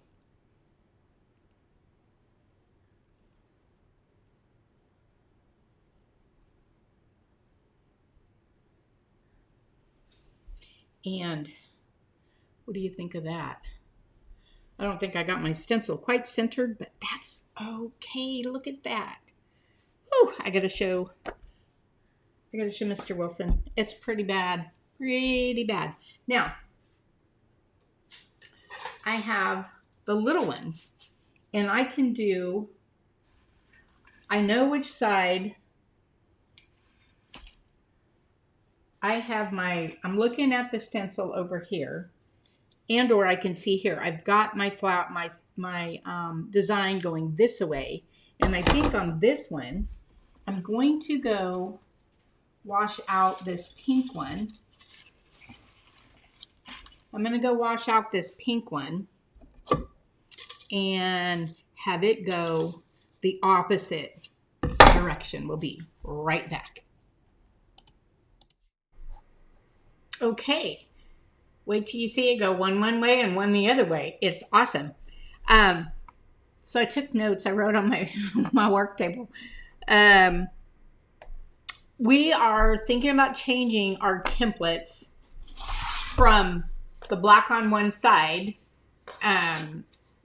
And what do you think of that? I don't think I got my stencil quite centered, but that's okay. Look at that. Oh, I gotta show Mr. Wilson. It's pretty bad. Pretty bad. Now, I have the little one, and I can do, I know which side. I'm looking at the stencil over here, and or I can see here, I've got my design going this way. And I think on this one, I'm going to go wash out this pink one. I'm going to go wash out this pink one and have it go the opposite direction. We'll be right back. Okay, wait till you see it go one way and one the other way. It's awesome. So I took notes. I wrote on my work table. We are thinking about changing our templates from the black on one side.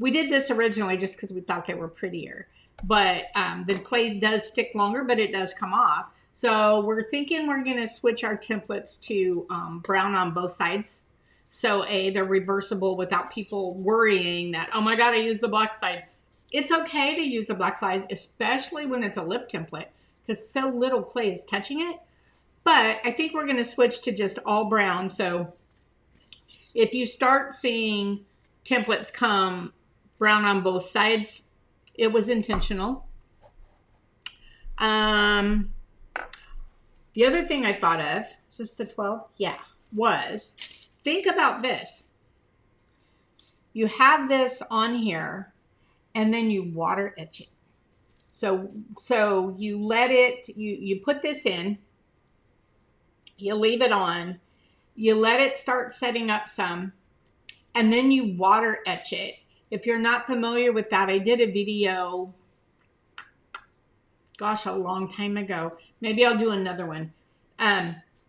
We did this originally just because we thought they were prettier. But the clay does stick longer, but it does come off. So we're thinking we're going to switch our templates to brown on both sides. So they're reversible without people worrying that, oh my God, I used the black side. It's okay to use the black side, especially when it's a lip template, because so little clay is touching it. But I think we're going to switch to just all brown. So if you start seeing templates come brown on both sides, it was intentional. The other thing I thought of, is this the 12? Yeah, was think about this. You have this on here, and then you water etch it. So you let it, you put this in, you leave it on, you let it start setting up some, and then you water etch it. If you're not familiar with that, I did a video, gosh, a long time ago. Maybe I'll do another one,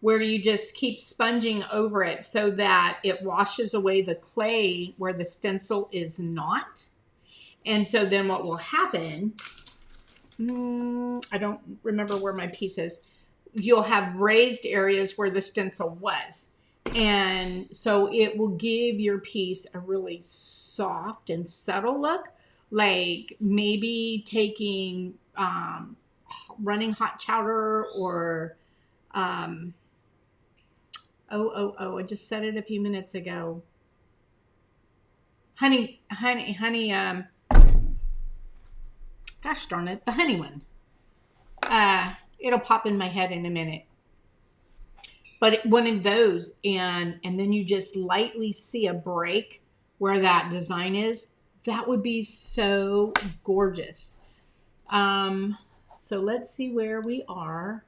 where you just keep sponging over it so that it washes away the clay where the stencil is not. And so then what will happen, I don't remember where my piece is, you'll have raised areas where the stencil was. And so it will give your piece a really soft and subtle look, like maybe taking running hot chowder or, I just said it a few minutes ago. Honey, gosh darn it, the honey one. It'll pop in my head in a minute. But one of those, and then you just lightly see a break where that design is. That would be so gorgeous. So let's see where we are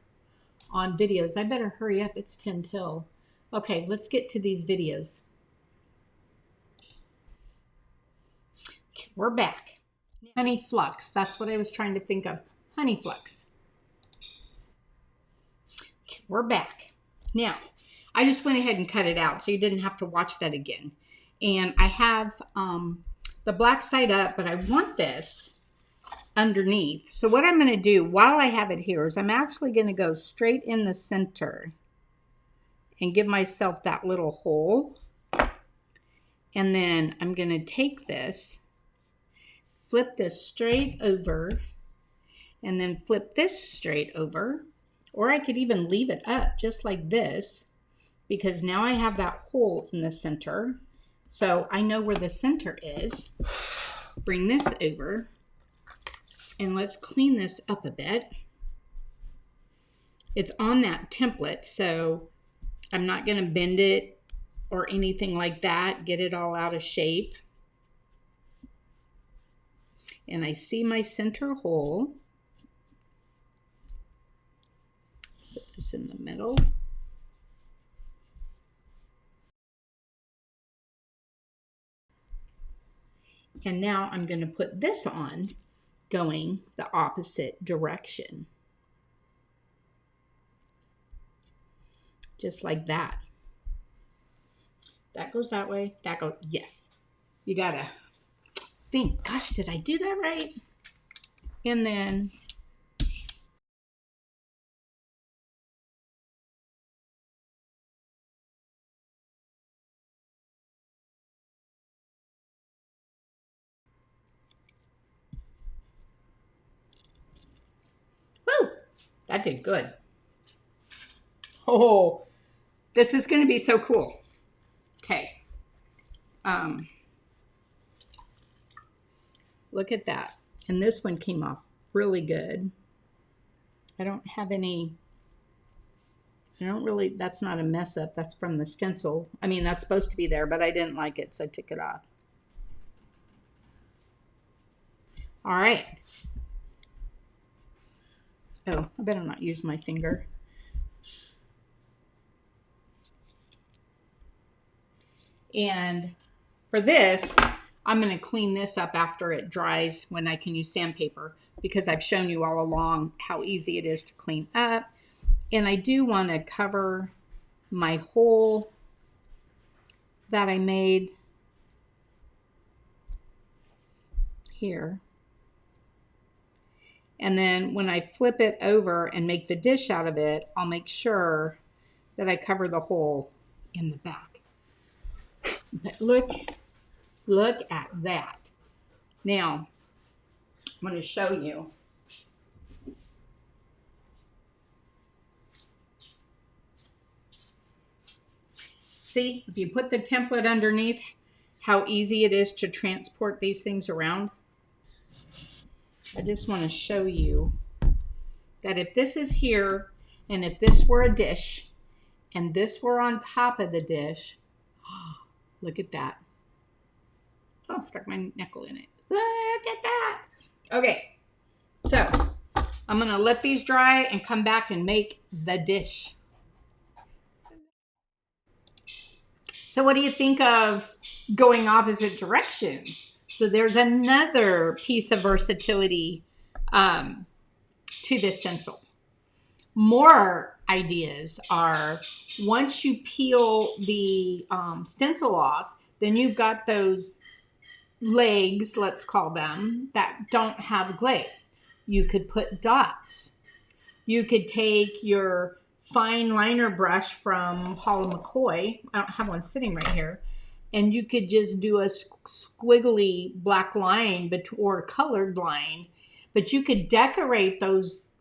on videos. I better hurry up. It's 10 till. Okay, let's get to these videos. Okay, we're back. Honey Flux. That's what I was trying to think of. Honey Flux. Okay, we're back. Now, I just went ahead and cut it out so you didn't have to watch that again. And I have the black side up, but I want this underneath. So what I'm going to do while I have it here is I'm actually going to go straight in the center and give myself that little hole. And then I'm going to take this, flip this straight over, and then flip this straight over. Or I could even leave it up just like this, because now I have that hole in the center. So I know where the center is. Bring this over, and let's clean this up a bit. It's on that template, so I'm not going to bend it or anything like that, get it all out of shape. And I see my center hole. Put this in the middle. And now I'm going to put this on, going the opposite direction. Just like that. That goes that way. That goes, yes. You gotta think, gosh, did I do that right? And then woo, that did good. Oh, this is going to be so cool. Okay. Look at that. And this one came off really good. I don't have any, that's not a mess up. That's from the stencil. I mean, that's supposed to be there, but I didn't like it, so I took it off. All right. Oh, I better not use my finger. And for this, I'm going to clean this up after it dries when I can use sandpaper, because I've shown you all along how easy it is to clean up. And I do want to cover my hole that I made here. And then when I flip it over and make the dish out of it, I'll make sure that I cover the hole in the back. But look at that. Now, I'm going to show you. See, if you put the template underneath, how easy it is to transport these things around. I just want to show you that if this is here, and if this were a dish, and this were on top of the dish, look at that. Oh, stuck my knuckle in it. Look at that. Okay, so I'm gonna let these dry and come back and make the dish. So what do you think of going opposite directions? So there's another piece of versatility to this stencil. More ideas are, once you peel the stencil off, then you've got those legs, let's call them, that don't have glaze. You could put dots. You could take your fine liner brush from Paula McCoy. I don't have one sitting right here. And you could just do a squiggly black line or colored line. But you could decorate those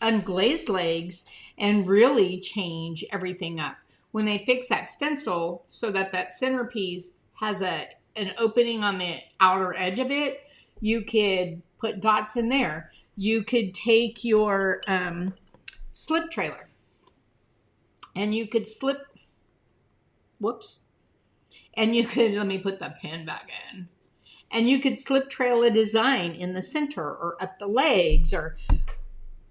unglazed legs and really change everything up. When they fix that stencil so that that centerpiece has an opening on the outer edge of it, you could put dots in there. You could take your slip trailer and you could and you could, let me put the pen back in, and you could slip trail a design in the center or up the legs, or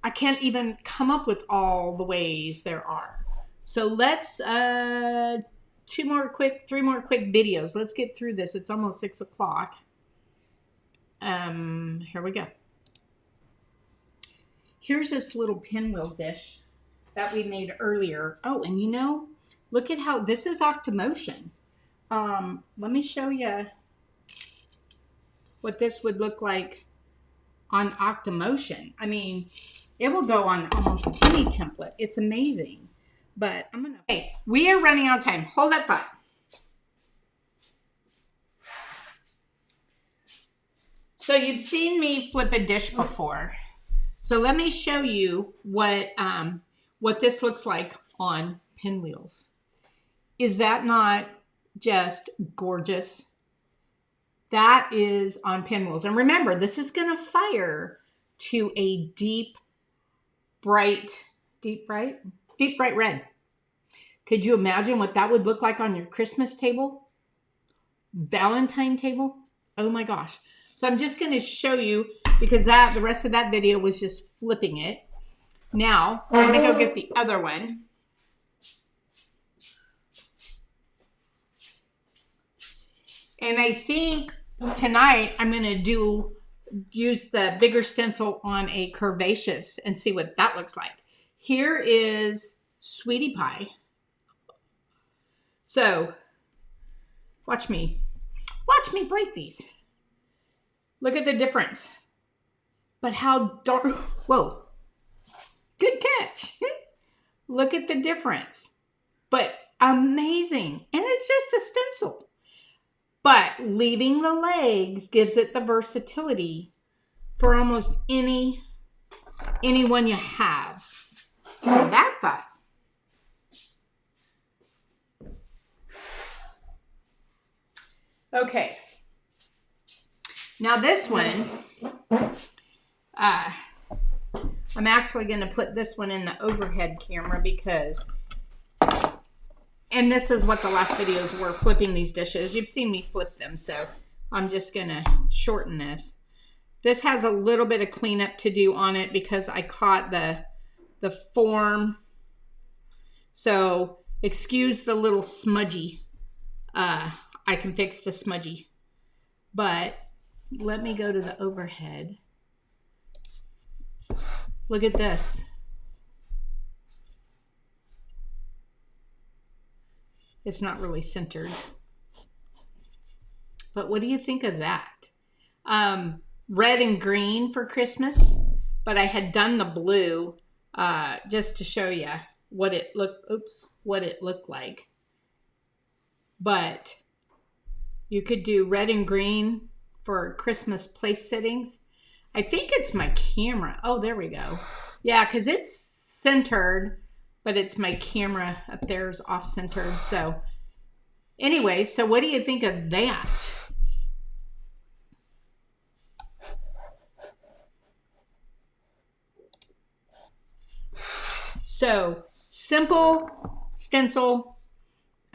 I can't even come up with all the ways there are. So let's, 3 more quick videos. Let's get through this. It's almost 6 o'clock. Here we go. Here's this little pinwheel dish that we made earlier. Oh, and you know, look at how this is Octomotion. Let me show you what this would look like on Octomotion. I mean, it will go on almost any template. It's amazing. But I'm gonna, hey, we are running out of time. Hold that thought. So you've seen me flip a dish before. So let me show you what this looks like on pinwheels. Is that not just gorgeous? That is on pinwheels. And remember, this is going to fire to a deep, bright red. Could you imagine what that would look like on your Christmas table? Valentine table? Oh my gosh. So I'm just going to show you, because the rest of that video was just flipping it. Now, let me go get the other one. And I think tonight I'm going to use the bigger stencil on a curvaceous and see what that looks like. Here is Sweetie Pie. So, watch me break these. Look at the difference. But how dark, whoa, good catch. Look at the difference. But amazing. And it's just a stencil. But leaving the legs gives it the versatility for almost anyone you have. That thought. Okay. Now this one, I'm actually going to put this one in the overhead camera because, and this is what the last videos were, flipping these dishes. You've seen me flip them, so I'm just going to shorten this. This has a little bit of cleanup to do on it because I caught the form. So excuse the little smudgy. I can fix the smudgy. But let me go to the overhead. Look at this. It's not really centered. But what do you think of that? Red and green for Christmas, but I had done the blue just to show you what it looked like. But you could do red and green for Christmas place sittings. I think it's my camera. Oh, there we go. Yeah, because it's centered, but it's my camera up there is off-centered. So anyway, so what do you think of that? So simple stencil.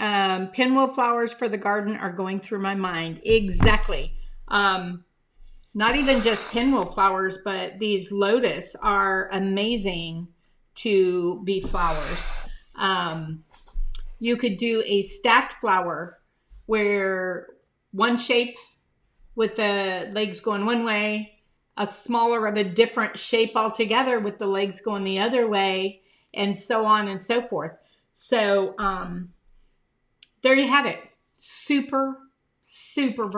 Pinwheel flowers for the garden are going through my mind. Exactly. Not even just pinwheel flowers, but these lotus are amazing to be flowers. You could do a stacked flower where one shape with the legs going one way, a smaller of a different shape altogether with the legs going the other way, and so on and so forth. So there you have it. Super, super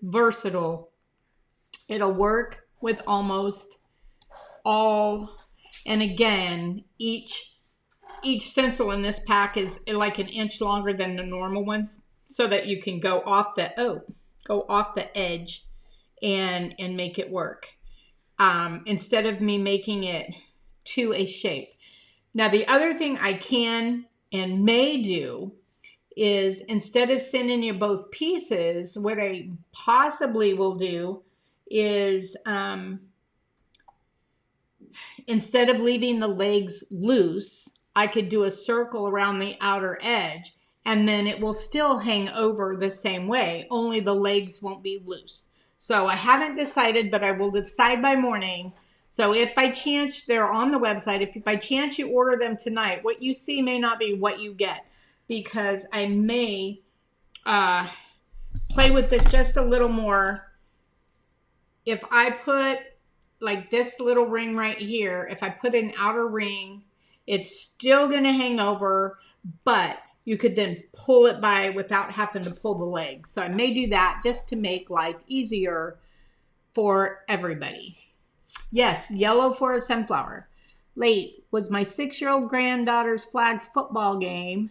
versatile. It'll work with almost all. And again, each stencil in this pack is like an inch longer than the normal ones, so that you can go off the edge and make it work. Instead of me making it to a shape. Now, the other thing I can and may do is, instead of sending you both pieces, what I possibly will do is, instead of leaving the legs loose, I could do a circle around the outer edge, and then it will still hang over the same way, only the legs won't be loose. So I haven't decided, but I will decide by morning. So if by chance they're on the website, if by chance you order them tonight, what you see may not be what you get, because I may play with this just a little more. If I put like this little ring right here, if I put an outer ring, it's still going to hang over, but you could then pull it by without having to pull the legs. So I may do that just to make life easier for everybody. Yes, yellow for a sunflower. Late was my 6-year-old granddaughter's flag football game.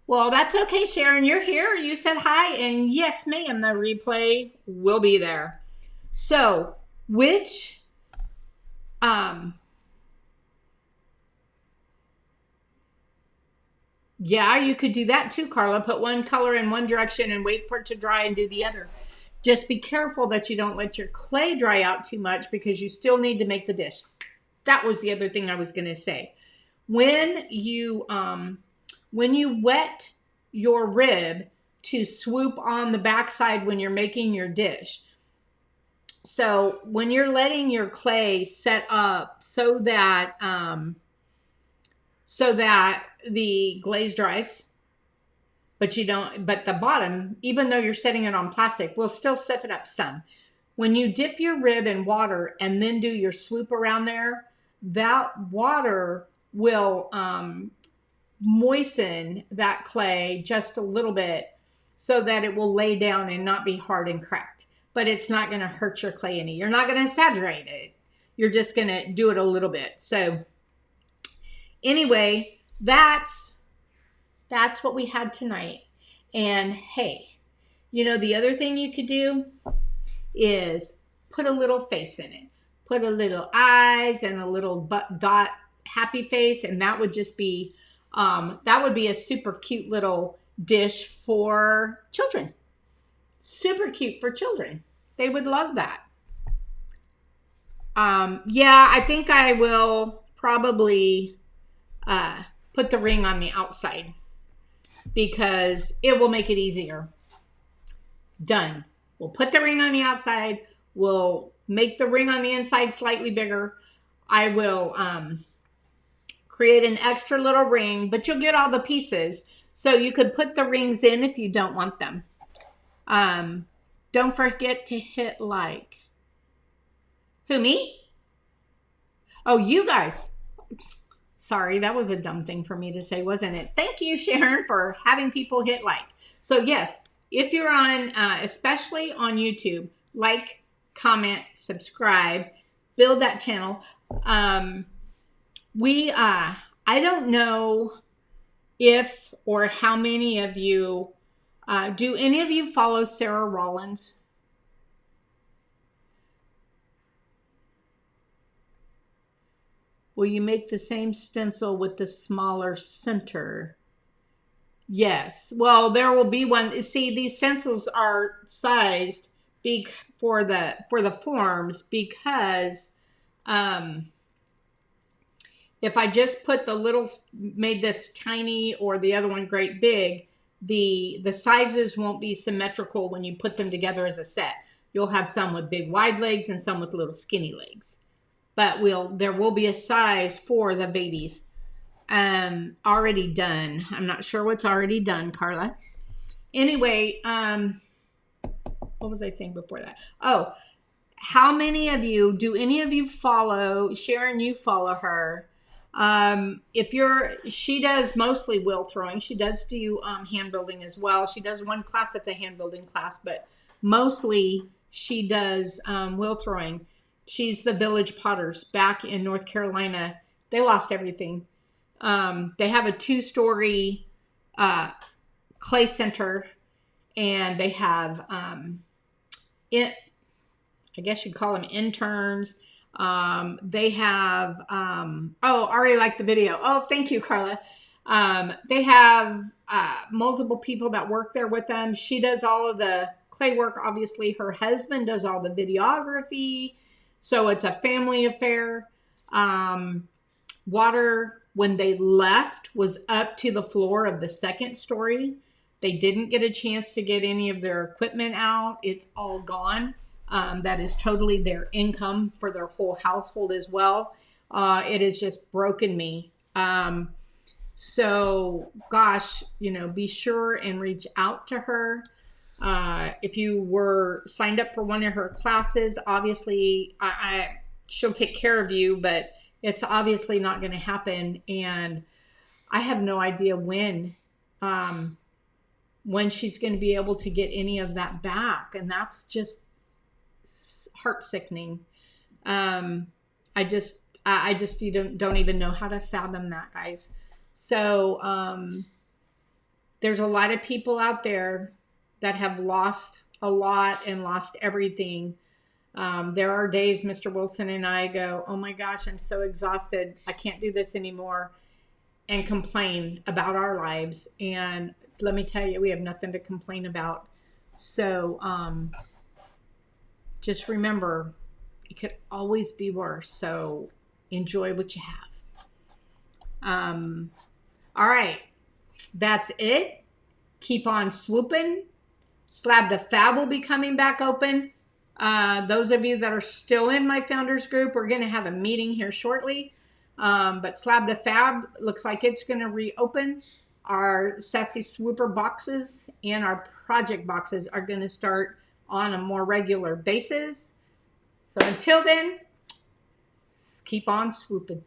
Well, that's okay, Sharon. You're here. You said hi. And yes, ma'am, the replay will be there. So, which, yeah, you could do that too, Carla. Put one color in one direction and wait for it to dry and do the other. Just be careful that you don't let your clay dry out too much, because you still need to make the dish. That was the other thing I was going to say. When you wet your rib, to swoop on the backside when you're making your dish. So when you're letting your clay set up so that the glaze dries, but the bottom, even though you're setting it on plastic, will still stiffen up some. When you dip your rib in water and then do your swoop around there, that water will moisten that clay just a little bit, so that it will lay down and not be hard and cracked. But it's not going to hurt your clay any. You're not going to saturate it. You're just going to do it a little bit. So anyway, that's what we had tonight. And hey, the other thing you could do is put a little face in it. Put a little eyes and a little dot happy face, and that would just be a super cute little dish for children. Super cute for children. They would love that. Yeah, I think I will probably put the ring on the outside, because it will make it easier. Done. We'll put the ring on the outside. We'll make the ring on the inside slightly bigger. I will create an extra little ring, but you'll get all the pieces. So you could put the rings in if you don't want them. Don't forget to hit like. Who, me? Oh, you guys. Sorry, that was a dumb thing for me to say, wasn't it? Thank you, Sharon, for having people hit like. So yes, if you're on, especially on YouTube, like, comment, subscribe, build that channel. I don't know if or how many of you, do any of you follow Sarah Rollins? Will you make the same stencil with the smaller center? Yes. Well, there will be one. See, these stencils are sized for the forms, because if I just put the little, made this tiny or the other one great big, the sizes won't be symmetrical when you put them together as a set. You'll have some with big wide legs and some with little skinny legs. But there will be a size for the babies already done. I'm not sure what's already done, Carla. Anyway, what was I saying before that? Oh, how many of you, do any of you follow, Sharon, you follow her. She does mostly wheel throwing. She does do hand building as well. She does one class that's a hand building class, but mostly she does wheel throwing. She's the Village Potters back in North Carolina. They lost everything. They have a 2-story clay center, and they have I guess you'd call them interns. They have oh, already liked the video. Oh, thank you, Carla. They have multiple people that work there with them. She does all of the clay work. Obviously, her husband does all the videography. So it's a family affair. Water, when they left, was up to the floor of the 2nd story. They didn't get a chance to get any of their equipment out. It's all gone. That is totally their income for their whole household as well. It has just broken me. So gosh, be sure and reach out to her. If you were signed up for one of her classes, obviously she'll take care of you, but it's obviously not going to happen. And I have no idea when she's going to be able to get any of that back. And that's just heart sickening. I just don't even know how to fathom that, guys. So there's a lot of people out there that have lost a lot and lost everything. There are days Mr. Wilson and I go, oh my gosh, I'm so exhausted. I can't do this anymore, and complain about our lives. And let me tell you, we have nothing to complain about. So just remember, it could always be worse. So enjoy what you have. All right, that's it. Keep on swooping. Slab to Fab will be coming back open. Those of you that are still in my founders group, we're going to have a meeting here shortly. But Slab to Fab looks like it's going to reopen. Our Sassy Swooper boxes and our project boxes are going to start on a more regular basis. So until then, keep on swooping.